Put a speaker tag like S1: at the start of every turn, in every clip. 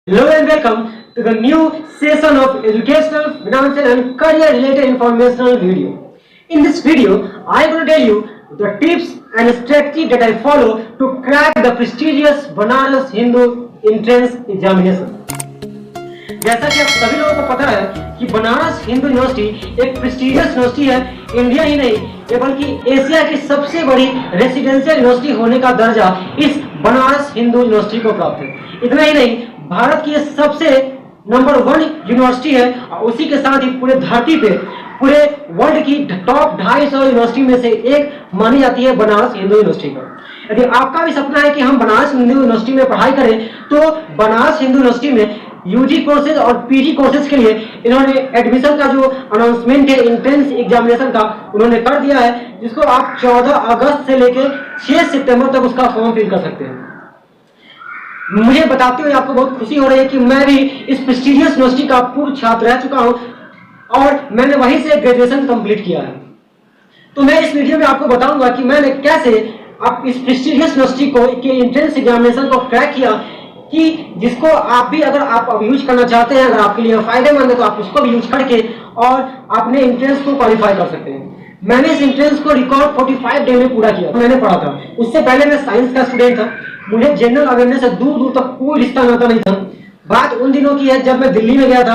S1: Hello and welcome to the new session of educational, financial and career related informational video. In this video, I am going to tell you the tips and strategy that I follow to crack the prestigious Banaras Hindu entrance examination. जैसा कि आप सभी लोगों को पता है कि Banaras Hindu university एक प्रेस्टिजियस यूनिवर्सिटी है। इंडिया ही नहीं ये बल्कि एशिया की सबसे बड़ी रेसिडेंशियल यूनिवर्सिटी होने का दर्जा इस बनारस हिंदू यूनिवर्सिटी को प्राप्त है। इतना ही नहीं, भारत की सबसे नंबर 1 यूनिवर्सिटी है और उसी के साथ ही पूरे धरती पे पूरे वर्ल्ड की टॉप 250 यूनिवर्सिटी में से एक मानी जाती है बनारस हिंदू यूनिवर्सिटी को। यदि आपका भी सपना है कि हम बनारस हिंदू यूनिवर्सिटी में पढ़ाई करें तो बनारस हिंदू यूनिवर्सिटी में यूजी कोर्सेज और पीजी कोर्सेज के लिए इन्होंने एडमिशन का जो अनाउंसमेंट है एंट्रेंस एग्जामिनेशन का उन्होंने कर दिया है, जिसको आप 14 अगस्त से लेकर 6 सितंबर तक उसका फॉर्म फिल कर सकते हैं। मुझे बताते हुए आपको बहुत खुशी हो रही है कि मैं भी इस प्रेस्टिजियस यूनिवर्सिटी का पूर्व छात्र रह चुका हूं और मैंने वहीं से ग्रेजुएशन कंप्लीट किया है। तो मैं इस वीडियो में आपको बताऊंगा कि मैंने कैसे आप इस प्रेस्टिजियस यूनिवर्सिटी को के एंट्रेंस एग्जामिनेशन को क्रैक किया, कि जिसको आप भी अगर आप यूज करना चाहते हैं, अगर आपके लिए फायदेमंद है तो आप उसको भी यूज करके और अपने एंट्रेंस को क्वालिफाई कर सकते हैं। मैंने इस एंट्रेंस को रिकॉर्ड 45 डे में पूरा किया। मैंने पढ़ा था, उससे पहले मैं साइंस का स्टूडेंट था, मुझे जनरल अवेयरनेस से दूर दूर तक कोई रिश्ता नाता नहीं था। बात उन दिनों की है जब मैं दिल्ली में गया था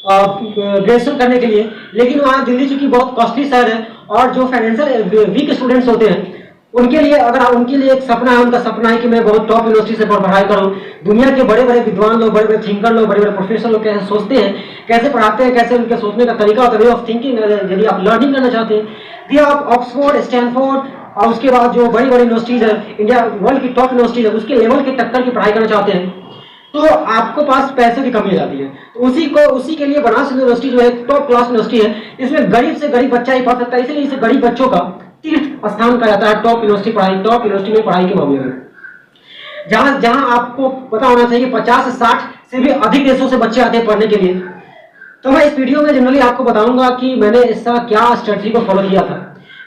S1: ग्रेजुएशन करने के लिए, लेकिन वहाँ दिल्ली चूंकि बहुत कॉस्टली शहर है और जो फाइनेंशियल वीक स्टूडेंट्स होते हैं उनके लिए उनके लिए एक सपना है, उनका सपना है कि मैं बहुत टॉप यूनिवर्सिटी से पढ़ाई करूं। दुनिया के बड़े बड़े विद्वान लोग, बड़े बड़े थिंकर लोग, बड़े बड़े प्रोफेसर लोग कैसे सोचते हैं, कैसे पढ़ाते हैं, कैसे उनके सोचने का तरीका होता है, वे ऑफ थिंकिंग। यदि आप लर्निंग करना चाहते हैं तो आप ऑक्सफोर्ड, स्टैनफोर्ड और उसके बाद जो बड़ी बड़ी यूनिवर्सिटीज है, इंडिया वर्ल्ड की टॉप यूनिवर्सिटीज है, उसके लेवल के टक्कर की पढ़ाई करना चाहते हैं तो आपको पास पैसे की कमी हो जाती है। तो उसी के लिए बनारस यूनिवर्सिटी जो है टॉप क्लास यूनिवर्सिटी है, इसमें गरीब से गरीब बच्चा ही पढ़ सकता है, इसलिए इसे गरीब बच्चों का तीर्थ स्थान कहा जाता है टॉप यूनिवर्सिटी में पढ़ाई के मामले में। जहां आपको पता होना चाहिए 50 से 60 से भी अधिक देशों से बच्चे आते हैं पढ़ने के लिए। तो मैं इस वीडियो में जनरली आपको बताऊंगा कि मैंने इसका क्या स्ट्रेटजी को फॉलो किया था,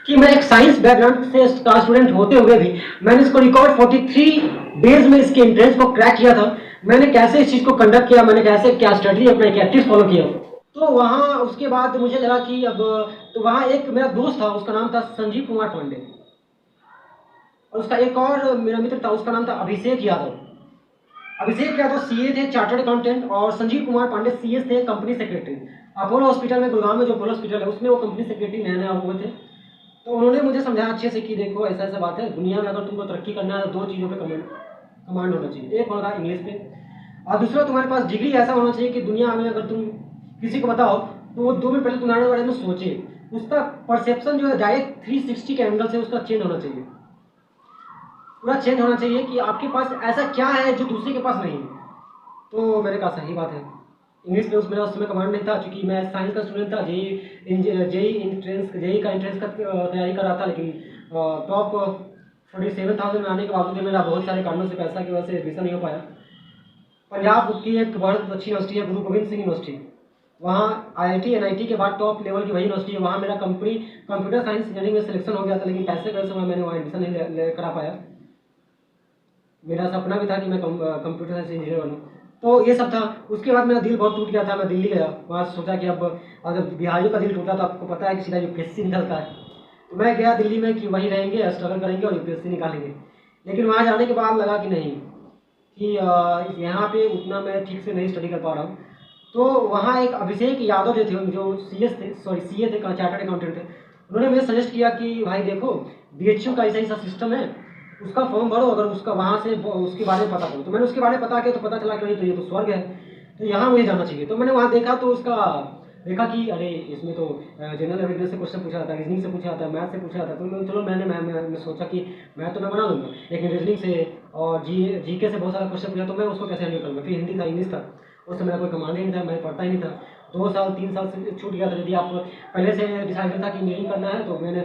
S1: कि मैं एक साइंस बैकग्राउंड से का स्टूडेंट होते हुए भी मैंने इसको रिकॉर्ड 43 डेज में इसके एंट्रेंस को क्रैक किया था। मैंने कैसे इस चीज को कंडक्ट किया, मैंने कैसे क्या स्ट्रेटजी अपना क्या टिप्स फॉलो किया। तो वहाँ उसके बाद मुझे लगा कि अब तो वहाँ एक मेरा दोस्त था, उसका नाम था संजीव कुमार पांडे, और उसका एक और मेरा मित्र था, उसका नाम था अभिषेक यादव। अभिषेक यादव सीए थे, चार्टर्ड अकाउंटेंट, और संजीव कुमार पांडे सीएस थे, कंपनी सेक्रेटरी। अपोलो हॉस्पिटल में, गुड़गांव में जो अपोलो हॉस्पिटल है उसमें वो कंपनी सेक्रेटरी नए नए हुए थे। तो उन्होंने मुझे समझाया अच्छे से कि देखो ऐसा ऐसा बात है, दुनिया में अगर तुमको तरक्की करना है तो 2 चीज़ों पे कमांड होना चाहिए। एक होगा इंग्लिश पे और दूसरा तुम्हारे पास डिग्री ऐसा होना चाहिए कि दुनिया में अगर तुम किसी को बताओ तो वो 2 मिनट पहले तुम्हारे बारे में सोचे। उसका परसेप्शन जो है डायरेक्ट 360 के एंगल से उसका चेंज होना चाहिए, पूरा चेंज होना चाहिए कि आपके पास ऐसा क्या है जो दूसरे के पास नहीं है। तो मैंने कहा सही बात है। इंग्लिश में मेरा उस समय कमांड नहीं था, क्योंकि मैं साइंस का स्टूडेंट था, जेई का एंट्रेंस का तैयारी कर रहा था, लेकिन टॉप 47,000 में आने के बावजूद मेरा बहुत सारे कारणों से पैसा की वजह से एडमिशन नहीं हो पाया। पंजाब की एक बहुत अच्छी यूनिवर्सिटी है गुरु गोविंद सिंह यूनिवर्सिटी, वहाँ आईआईटी एनआईटी के बाद टॉप लेवल की वही यूनिवर्सिटी है। वहाँ मेरा कंप्यूटर साइंस इंजीनियरिंग में सिलेक्शन हो गया था, लेकिन पैसे की वजह से मैंने वहाँ एडमिशन नहीं करा पाया। मेरा सपना भी था कि मैं कंप्यूटर साइंस इंजीनियर बनूँ। तो ये सब था। उसके बाद मेरा दिल बहुत टूट गया था, मैं दिल्ली गया, वहाँ सोचा कि अब अगर बिहारियों का दिल टूटा तो आपको पता है कि सीधा यूपीएससी निकलता है। तो मैं गया दिल्ली में कि वहीं रहेंगे, स्ट्रगल करेंगे और यूपीएससी निकालेंगे। लेकिन वहाँ जाने के बाद लगा कि नहीं, कि यहाँ पे उतना मैं ठीक से नहीं स्टडी कर पा रहा हूँ। तो वहाँ एक अभिषेक यादव जो थे, जो सीए थे, चार्टर्ड अकाउंटेंट थे, उन्होंने मुझे सजेस्ट किया कि भाई देखो बीएचयू का ऐसा सिस्टम है, उसका फॉर्म भरो, अगर उसका वहाँ से उसके बारे में पता करो। तो मैंने उसके बारे में पता किया तो पता चला कि नहीं, तो ये तो स्वर्ग है, तो यहाँ मुझे जाना चाहिए। तो मैंने वहाँ देखा तो उसका देखा कि अरे इसमें तो जनरल अवेयरनेस से क्वेश्चन पूछा जाता है, रीजनिंग से पूछा जाता है, मैथ से पूछा जाता है। तो चलो मैं सोचा कि मैथ तो मैं बना लूँगा, लेकिन रीजनिंग से और जीके से बहुत सारा क्वेश्चन पूछा, तो मैं उसको कैसे हैंडल करूँगा। फिर हिंदी था, इंग्लिश था, उससे मेरा कोई कमांड ही नहीं था, मैं पढ़ता ही नहीं था। 2 साल 3 साल से छूट गया था। यदि आप पहले से डिसाइड था कि इंजीनियरिंग करना है तो मैंने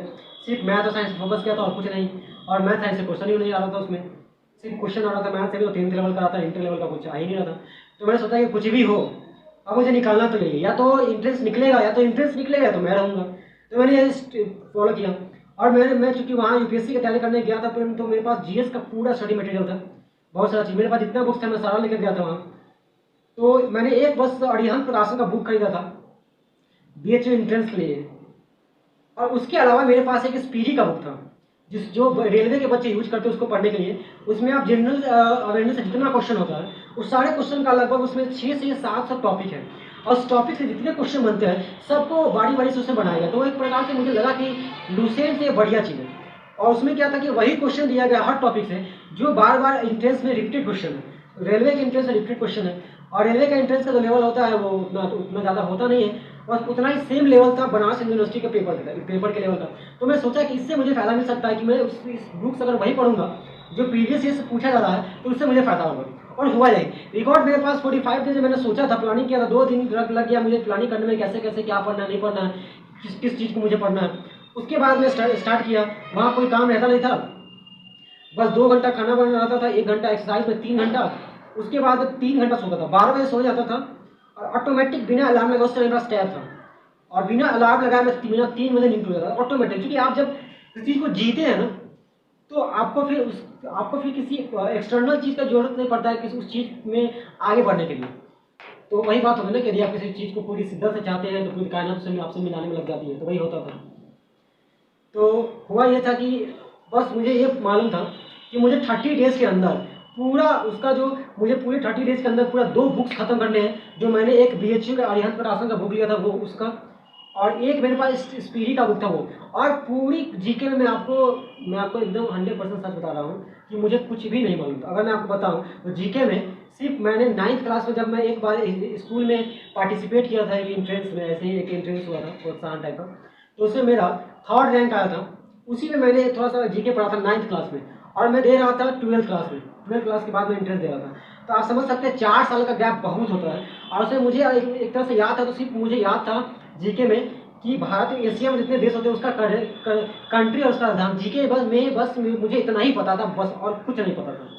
S1: सिर्फ मैथ और साइंस फोकस किया था और कुछ नहीं। और मैथ साइंस से क्वेश्चन ही नहीं आ रहा था, उसमें सिर्फ क्वेश्चन आ रहा था मैथ से भी, तो 10th लेवल का आता है, इंटर लेवल का कुछ आ ही नहीं रहा था। तो मैंने सोचा कि कुछ भी हो अब मुझे निकालना तो यही, या तो इंट्रेंस निकलेगा या तो मैं रहूँगा। तो मैंने ये फॉलो किया। और मैं चूँकि वहाँ यूपीएससी की तैयारी करने गया था, तो मेरे पास जीएस का पूरा स्टडी मटेरियल था, बहुत सारा चीज़ मेरे पास, जितना बुक्स था मैं सारा लेकर गया था वहाँ। तो मैंने एक बस अरिहंत प्रकाशन का बुक खरीदा था BHU एंट्रेंस के लिए, और उसके अलावा मेरे पास एक स्पीडी का बुक था जो रेलवे के बच्चे यूज करते हैं उसको पढ़ने के लिए। उसमें आप जनरल अवेयरनेस से जितना क्वेश्चन होता है उस सारे क्वेश्चन का लगभग उसमें 6 से 7 सब टॉपिक है, और उस टॉपिक से जितने क्वेश्चन बनते हैं सबको बारी बारी से उसमें बनाएगा। तो एक प्रकार से मुझे लगा कि लूसेंट से बढ़िया चीज़ है। और उसमें क्या था कि वही क्वेश्चन दिया गया हर टॉपिक से जो बार बार इंट्रेंस में रिपीटेड क्वेश्चन है। रेलवे के इंट्रेंस में रिपीटेड क्वेश्चन है, और रेलवे का इंट्रेंस का जो लेवल होता है वो उतना ज़्यादा होता नहीं है, और उतना ही सेम लेवल था बनारस यूनिवर्सिटी का पेपर के लेवल का। तो मैं सोचा कि इससे मुझे फ़ायदा मिल सकता है कि मैं इस बुक्स अगर वही पढ़ूंगा जो प्रीवियस ईयर से पूछा जा रहा है तो उससे मुझे फ़ायदा होगा। और हुआ यही, रिकॉर्ड मेरे पास 45 डेज मैंने सोचा था, प्लानिंग किया था, 2 दिन लग गया मुझे प्लानिंग करने में कैसे कैसे क्या पढ़ना है नहीं पढ़ना है, किस किस चीज़ को मुझे पढ़ना है। उसके बाद मैं स्टार्ट किया, वहाँ कोई काम रहता नहीं था, बस 2 घंटा खाना बनाना रहता था, 1 घंटा एक्सरसाइज में 3 घंटा, उसके बाद 3 घंटा सोता था, 12 बजे सो जाता था, और ऑटोमेटिक बिना अलार्म लगाए उस टाइम मेरा स्टैब था, और बिना अलार्म लगाए मैं बिना 3 बजे नींद टूट जाता था ऑटोमेटिक। क्योंकि आप जब किसी चीज़ को जीते हैं ना तो आपको फिर किसी एक्सटर्नल चीज़ का जरूरत नहीं पड़ता है किसी उस चीज़ में आगे बढ़ने के लिए। तो वही बात होगी ना कि यदि आप किसी चीज़ को पूरी शिद्दत से चाहते हैं तो पूरी कायनात से आपसे मिलाने में लग जाती है, तो वही होता था। तो हुआ ये था कि बस मुझे ये मालूम था कि मुझे 30 डेज़ के अंदर पूरा उसका जो मुझे पूरे 30 डेज़ के अंदर पूरा 2 बुक्स खत्म करने हैं। जो मैंने एक BHU का अरिहंत प्रकाशन का बुक लिया था वो उसका, और एक मेरे पास स्पीडी का बुक था वो। और पूरी जीके में मैं आपको एकदम 100% सच बता रहा हूँ कि मुझे कुछ भी नहीं मालूम था। अगर मैं आपको बताऊँ तो जीके में सिर्फ मैंने 9th क्लास में जब मैं एक बार स्कूल में पार्टिसिपेट किया था, एक एंट्रेंस में, ऐसे ही एक एंट्रेंस हुआ था प्रोत्साहन टाइप का, तो उसमें मेरा 3rd रैंक आया था। उसी में मैंने थोड़ा सा जीके पढ़ा था 9th क्लास में, और मैं दे रहा था 12th क्लास में। 12th क्लास के बाद मैं एंट्रेंस दे रहा था। तो आप समझ सकते हैं 4 साल का गैप बहुत होता है। और उसमें मुझे एक तरह से याद था, तो सिर्फ मुझे याद था जीके में कि भारत एशिया में जितने देश होते हैं उसका कंट्री और उसका राजधानी, जीके बस मुझे इतना ही पता था बस, और कुछ नहीं पता था।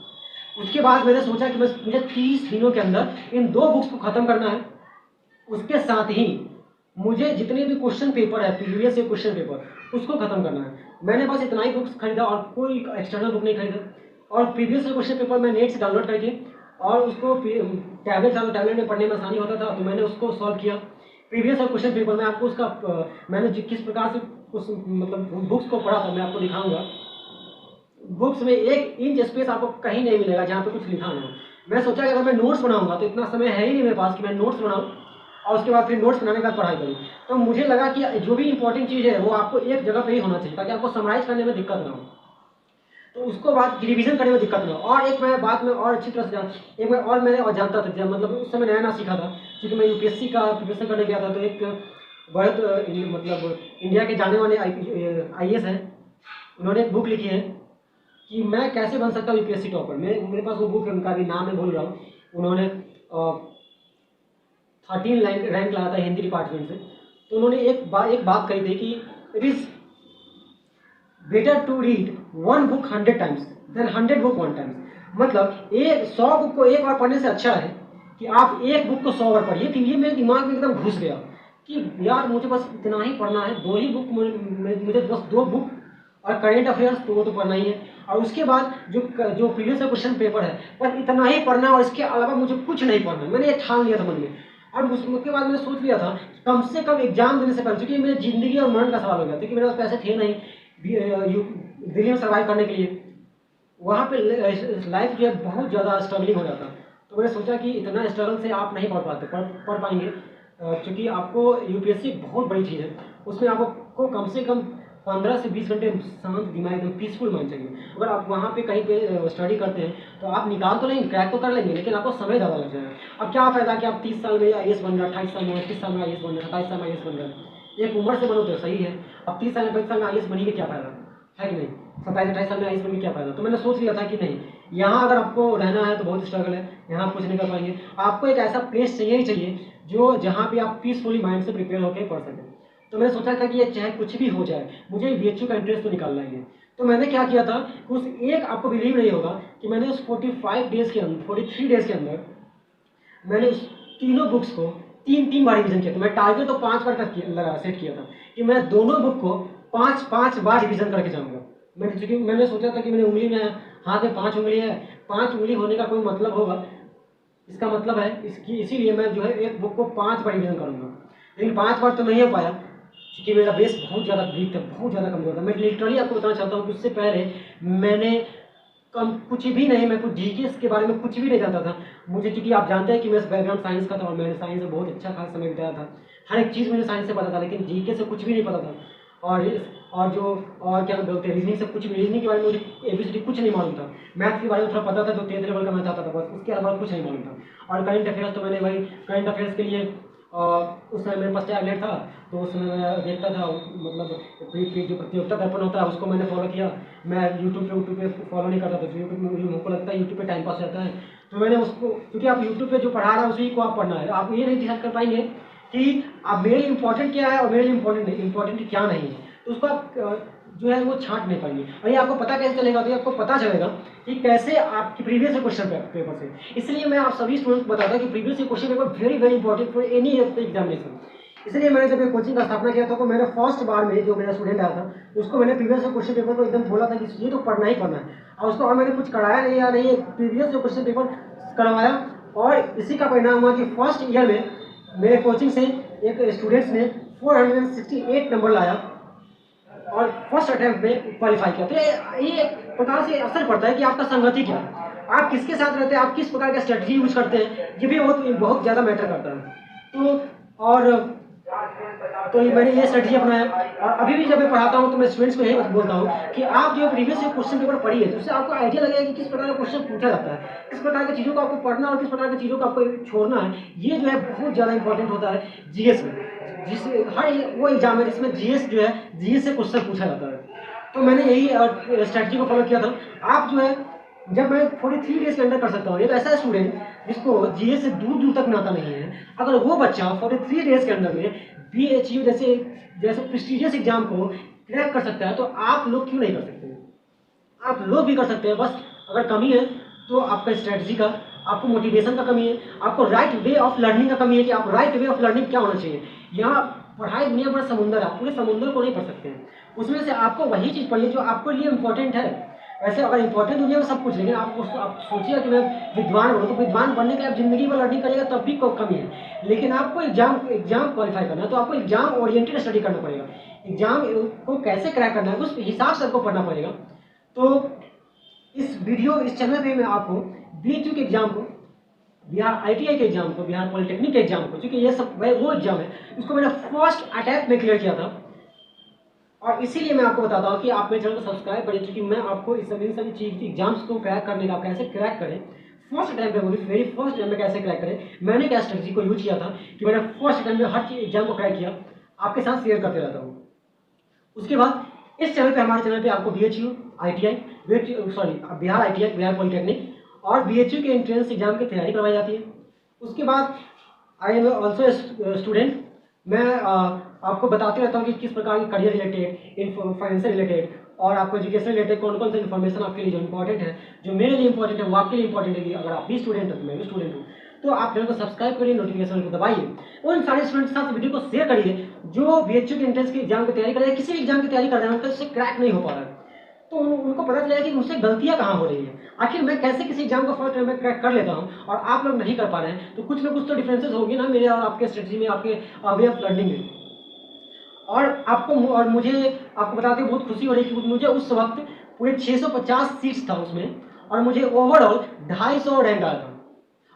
S1: उसके बाद मैंने सोचा कि बस मुझे 30 दिनों के अंदर इन 2 बुक्स को ख़त्म करना है। उसके साथ ही मुझे जितने भी क्वेश्चन पेपर है प्रीवियस ईयर क्वेश्चन पेपर उसको ख़त्म करना है। मैंने बस इतना ही बुक्स खरीदा और कोई एक्सटर्नल बुक नहीं खरीदा। और प्रीवियस ईयर क्वेश्चन पेपर मैं नेट से डाउनलोड करके और उसको टैबलेट में पढ़ने में आसानी होता था, तो मैंने उसको सॉल्व किया। प्रीवियस ईयर क्वेश्चन पेपर में आपको उसका मैंने किस प्रकार से उस मतलब बुक्स को पढ़ा था मैं आपको दिखाऊंगा। बुक्स में 1 इंच स्पेस आपको कहीं नहीं मिलेगा जहाँ पे कुछ लिखा ना हो। मैं सोचा कि अगर मैं नोट्स बनाऊंगा तो इतना समय है ही नहीं मेरे पास कि मैं नोट्स बनाऊं और उसके बाद फिर नोट्स बनाने के बाद पढ़ाई करूं। तो मुझे लगा कि जो भी इंपॉर्टेंट चीज़ है वो आपको एक जगह पे ही होना चाहिए ताकि आपको समराइज करने में दिक्कत ना हो, तो उसको बाद रिवीजन करने में दिक्कत ना हो। और एक मैं बात में और अच्छी तरह से एक मैं और मैंने और जानता था, जब मतलब उस समय नया नया सीखा था, क्योंकि मैं यूपीएससी का प्रिपरेशन करने गया था। तो एक बहुत मतलब इंडिया के जाने वाले IAS हैं, उन्होंने एक बुक लिखी है कि मैं कैसे बन सकता हूँ यूपीएससी टॉपर। मेरे पास वो बुक है, उनका भी नाम मैं भूल रहा हूँ। उन्होंने 13 रैंक लाया था हिंदी डिपार्टमेंट से। तो उन्होंने एक बात कही थी कि it is better to read 1 book 100 times than 100 book 1 times. मतलब 100 बुक को एक बार पढ़ने से अच्छा है कि आप एक बुक को 100 बार पढ़िए। कि ये मेरे दिमाग में एकदम घुस गया कि यार मुझे बस इतना ही पढ़ना है, 2 ही बुक, मुझे बस 2 बुक और करेंट अफेयर्स तो वो तो पढ़ना ही है, और उसके बाद जो प्रीवियस क्वेश्चन पेपर है बस इतना ही पढ़ना, और इसके अलावा मुझे कुछ नहीं पढ़ना। मैंने ये ठान लिया था मन में। और उसके बाद मैंने सोच लिया था कम से कम एग्जाम देने से पहले, क्योंकि मेरी जिंदगी और मरण का सवाल हो गया था, क्योंकि मेरे पास पैसे थे नहीं दिल्ली में सर्वाइव करने के लिए। वहाँ पे लाइफ जो है बहुत ज़्यादा स्ट्रगलिंग हो जाता। तो मैंने सोचा कि इतना स्ट्रगल से आप नहीं पढ़ पाएंगे, क्योंकि आपको यूपीएससी बहुत बड़ी चीज़ है। उसमें आपको कम से कम 15 से 20 घंटे शांत दिमाग एकदम पीसफुल माइंड चाहिए। अगर आप वहाँ पे कहीं पे स्टडी करते हैं तो आप निकाल तो लेंगे, क्रैक तो कर लेंगे, लेकिन आपको समय ज़्यादा लग जाएगा। अब क्या फ़ायदा कि आप 30 साल में IAS बन रहे, 28 साल में, 29 साल में IAS बन रहे, 27 साल में IAS बन रहे। एक उम्र से बनो तो सही है, अब 30 साल में 35 साल में IAS बनी के क्या फ़ायदा है कि नहीं, 27-28 साल में IAS बनी क्या फ़ायदा। तो मैंने सोच लिया था कि नहीं, यहाँ अगर आपको रहना है तो बहुत स्ट्रगल है, यहाँ आप कुछ नहीं कर पाएंगे। आपको एक ऐसा प्लेस चाहिए ही चाहिए जो जहाँ पे आप पीसफुली माइंड से प्रिपेयर होकर पढ़ सकें। तो मैंने सोचा था कि ये चाहे कुछ भी हो जाए मुझे BHU का इंटरेस्ट तो निकालना ही है। तो मैंने क्या किया था, उस आपको बिलीव नहीं होगा कि मैंने उस 43 डेज़ के अंदर मैंने उस तीनों बुक्स को 3 बार रिवीजन किया था। मैं टारगेट तो 5 बार का सेट किया था कि मैं दोनों बुक को 5 बार रिवीजन करके जाऊँगा। मैंने सोचा था कि मेरी उंगली में हाथ में 5 उंगली है, 5 उंगली होने का कोई मतलब होगा इसका मतलब है इसकी इसीलिए मैं जो है एक बुक को 5 बार रिवीजन करूँगा, लेकिन 5 बार तो नहीं हो पाया क्योंकि मेरा बेस बहुत ज़्यादा वीक था, बहुत ज़्यादा कमज़ोर था। मैं लिटरली आपको बताना चाहता हूँ कि उससे पहले मैंने कम कुछ भी नहीं, मैं कुछ जीके के बारे में कुछ भी नहीं जानता था। मुझे, क्योंकि आप जानते हैं कि मैं बैकग्राउंड साइंस का था और मैंने साइंस में बहुत अच्छा खासा समय बिताया था, हर एक चीज़ मुझे साइंस से पता था, लेकिन जीके से कुछ भी नहीं पता था। और क्या बोलते हैं, रीजनिंग से कुछ भी, रीजनिंग के बारे में मुझे एबीसीडी कुछ नहीं मालूम था। मैथ के बारे में थोड़ा पता था, जो 10th लेवल का मैथ आता था बस, उसके अलावा कुछ नहीं मालूम था। और करंट अफेयर्स तो मैंने भाई करंट अफेयर्स के लिए उस समय मेरे पास टैबलेट था, तो उसमें मैं देखता था, मतलब जो प्रतियोगिता दर्पण होता है उसको मैंने फॉलो किया। मैं यूट्यूब पे फॉलो नहीं करता था, तो यूट्यूब में मुझे हमको लगता है यूट्यूब पे टाइम पास रहता है, तो मैंने उसको, क्योंकि आप यूट्यूब पे जो पढ़ा रहा है उसी को आप पढ़ना है, आप ये नहीं डिसाइड कर पाएंगे कि आप मेरे लिए इंपॉर्टेंट क्या है और मेरे लिए इंपॉर्टेंट क्या नहीं है, तो उसको आप जो है वो छांट नहीं पाएंगे। और ये आपको पता कैसे चलेगा, तो ये आपको पता चलेगा कि कैसे आपकी प्रीवियस क्वेश्चन पेपर से। इसलिए मैं आप सभी स्टूडेंट्स को बताता हूँ कि previous question paper very very important for any examination. इसलिए मैंने जब ये कोचिंग का स्थापना किया था, तो मैंने फर्स्ट बार में जो मेरा स्टूडेंट आया था उसको मैंने प्रीवियस क्वेश्चन पेपर को एकदम बोला था कि ये तो पढ़ना ही पढ़ना है, और उसको और मैंने कुछ कराया नहीं या नहीं, प्रीवियस जो क्वेश्चन पेपर करवाया। और इसी का परिणाम हुआ कि फर्स्ट ईयर में मेरे कोचिंग से एक स्टूडेंट्स ने 468 नंबर लाया और फर्स्ट अटेम्प्ट में क्वालिफाई किया। तो ये प्रकार से असर पड़ता है कि आपका संगति क्या है, आप किसके साथ रहते हैं, आप किस प्रकार का स्ट्रेटजी यूज करते हैं, ये भी बहुत ज़्यादा मैटर करता है। तो मैंने ये स्ट्रेटजी अपनाया, और अभी भी जब मैं पढ़ाता हूँ तो मैं स्टूडेंट्स को यही बोलता हूँ कि आप जो प्रीवियस क्वेश्चन पेपर पढ़िए, तो उससे आपको आइडिया लगेगा कि किस प्रकार का क्वेश्चन पूछा जाता है, किस प्रकार की चीज़ों को आपको पढ़ना और किस प्रकार की चीज़ों को आपको छोड़ना है। ये जो है बहुत ज़्यादा इंपॉर्टेंट होता है जीएस में, जिससे हर वो एग्जाम है जिसमें जीएस जो है जीएस से क्वेश्चन पूछा जाता है। तो मैंने यही स्ट्रेटजी को फॉलो किया था। आप जो है, जब मैं 43 डेज के अंदर कर सकता हूँ, एक ऐसा स्टूडेंट जिसको जीएस से दूर दूर तक नाता नहीं है, अगर वो बच्चा 43 डेज के अंदर में बीएचयू जैसे प्रेस्टिजियस एग्जाम को क्रैक कर सकता है, तो आप लोग क्यों नहीं कर सकते? आप लोग भी कर सकते हैं। बस अगर कमी है तो आपका स्ट्रेटजी का, आपको मोटिवेशन का कमी है, आपको राइट वे ऑफ लर्निंग का कमी है कि आप राइट वे ऑफ लर्निंग क्या होना चाहिए। यहाँ पढ़ाई दुनिया बड़ा समुंदर है, आप पूरे समुंदर को नहीं पढ़ सकते हैं, उसमें से आपको वही चीज़ पढ़िए जो आपके लिए इंपॉर्टेंट है। वैसे अगर इंपॉर्टेंट दुनिया में सब कुछ, लेकिन आप सोचिए कि मैं विद्वान बनूँ, तो विद्वान बनने के लिए आप जिंदगी में लर्निंग करिएगा तब भी कमी है। लेकिन आपको एग्जाम क्वालिफाई करना है तो आपको एग्जाम ओरिएंटेड स्टडी करना पड़ेगा, एग्जाम को कैसे क्रैक करना है उस हिसाब से आपको पढ़ना पड़ेगा। तो इस चैनल पे मैं आपको बीएचयू के एग्जाम को, बिहार आईटीआई के एग्जाम को, बिहार पॉलिटेक्निक के एग्जाम को, क्योंकि ये सब वो एग्जाम है इसको मैंने फर्स्ट अटैम्प्ट में क्लियर किया था। और इसीलिए मैं आपको बताता हूँ कि आप मेरे चैनल को सब्सक्राइब करिए, क्योंकि मैं आपको इस सभी चीज़ एग्जाम्स को क्रैक करने का, कैसे क्रैक करें फर्स्ट अटैम्प्ट में, वेरी फर्स्ट अटैम्प्ट में कैसे क्रैक करें, मैंने क्या स्ट्रेटजी को यूज किया था कि मैंने फर्स्ट अटैम्प्ट में हर चीज एग्जाम को क्रैक किया, आपके साथ शेयर करते रहता हूँ। उसके बाद इस चैनल पे, हमारे चैनल पे आपको BHU ITI, Bihar ITI, Bihar polytechnic और बीएचयू के एंट्रेंस एग्जाम की तैयारी करवाई जाती है। उसके बाद आई एम ऑल्सो स्टूडेंट, मैं आपको बताते रहता हूँ कि किस प्रकार की करियर रिलेटेड, फाइनेंशियल रिलेटेड और आपको एजुकेशन रिलेटेड कौन कौन सा इन्फॉर्मेशन आपके लिए जो इंपॉर्टेंट है, जो मेरे लिए इंपॉर्टेंट है वो आपके लिए इंपॉर्टेंट है। अगर आप भी स्टूडेंट हो तो मैं भी स्टूडेंट हूँ, तो आप चैनल को सब्सक्राइब करिए, नोटिफिकेशन को दबाइए, उन सारे स्टूडेंट्स के साथ वीडियो को शेयर करिए जो बीएचयू के एंट्रेंस की एग्जाम की तैयारी कर रहे हैं, किसी भी एग्जाम की तैयारी कर रहे हैं, उनका इससे क्रैक नहीं हो पा रहा है, तो उनको पता चलेगा कि मुझसे गलतियां कहाँ हो रही है, आखिर मैं कैसे किसी एग्जाम को फर्स्ट टाइम में क्रैक कर लेता हूँ और आप लोग नहीं कर पा रहे हैं। तो कुछ ना कुछ तो डिफरेंसेस होंगे ना मेरे और आपके स्ट्रेटजी में, आपके वे ऑफ लर्निंग में। और मुझे आपको बताते हुए बहुत खुशी हो रही है कि मुझे उस वक्त पूरे 650 सीट्स था उसमें, और मुझे ओवरऑल 250 रैंक आया था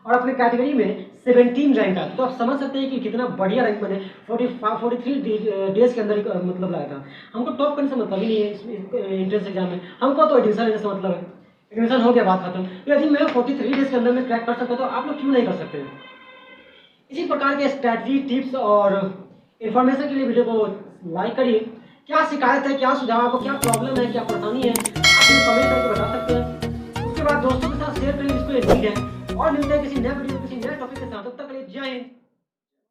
S1: और अपने कैटेगरी में 17 रैंक आया था। तो आप समझ सकते हैं कि कितना बढ़िया रैंक मैंने 43 डेज के अंदर मतलब लाया था। हमको टॉप करने से मतलब ही नहीं है एंट्रेंस एग्जाम में, हमको तो एडमिशन लेने से मतलब है, एडमिशन हो गया, बात खत्म। तो यदि मैं 43 डेज के अंदर में क्रैक कर सकता तो आप लोग क्यों नहीं कर सकते? इसी प्रकार के स्ट्रैटेजी, टिप्स और इन्फॉर्मेशन के लिए वीडियो को लाइक करिए। क्या शिकायत है, क्या सुझाव, आपको क्या प्रॉब्लम है, क्या परेशानी है, आप मुझे कमेंट करके बता सकते हैं। उसके बाद दोस्तों के साथ शेयर करिए जिसको ये नीड है, और मिलते हैं किसी नए वीडियो, किसी नए टॉपिक के साथ। तब तक के लिए जय हिंद।